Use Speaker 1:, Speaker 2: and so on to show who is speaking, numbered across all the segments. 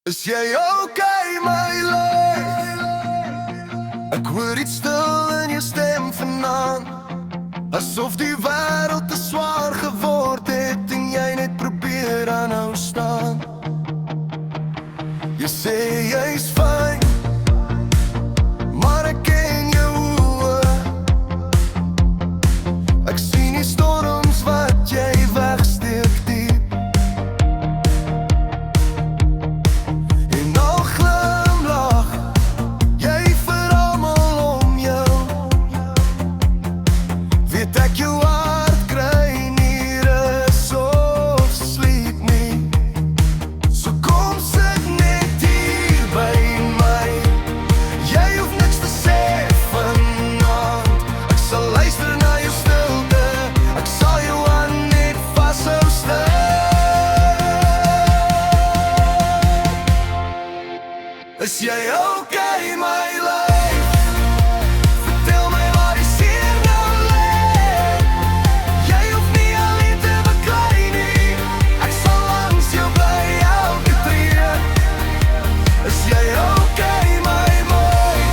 Speaker 1: Is jy okay, my lief? Ek hoor iets stil in jou stem vanaand, asof die wêreld te swaar geword het en jy net probeer aanhou staan. Jy sê jy's fyn, maar ek ken jou oë. Ek sien die storms wat jy wegsteek diep. En al glimlag jy vir almal om jou, weet ek jou hart kry nie rus of sleep nie. So kom sit net hier by my, jy hoef niks te sê vanaand. Ek sal luister na jou stilte, ek sal jou aan net vashou stil. Is jy okay, my lief? Vertel my waar die seer nou lê. Jy hoef nie alleen te beklei nie, ek sal langs jou bly elke tree. Is jy okay, my mooi?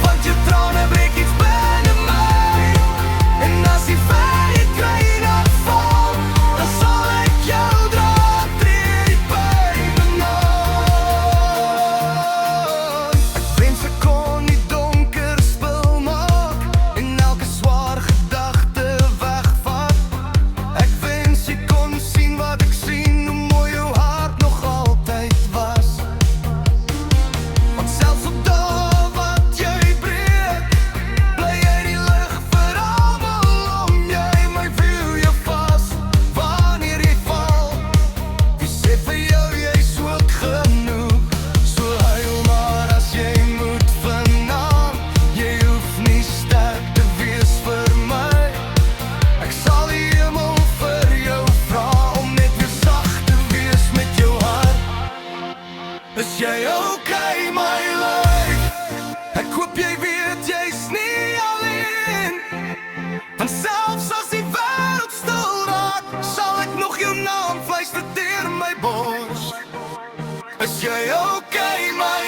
Speaker 1: Want jou trane breek iets binne my. En as die vyand kry dat val, dan sal ek jou dra tree die pyn aan. Ek wens ek kon die donker spil maak en elke swaar gedagte wegvat. Ek wens jy kon sien wat ek sien, hoe mooi jou hart nog altyd was. Want selfs op dae wat jy breek, bly jy die lig vir almal om jy. My view jou vas wanneer jy val. Wie sê vir jou jy's ook genoeg? So huil maar as jy moet vanaand. Jy hoef nie sterk te wees vir my. Ek sal die hemel vir jou vra om net weer sag te wees met jou hart. Is jy okay, my lief? Ek hoop jy weet jy's nie alleen. Want selfs as die wêreld stil raak, sal ek nog jou naam fluister deur my bors. Is jy okay, my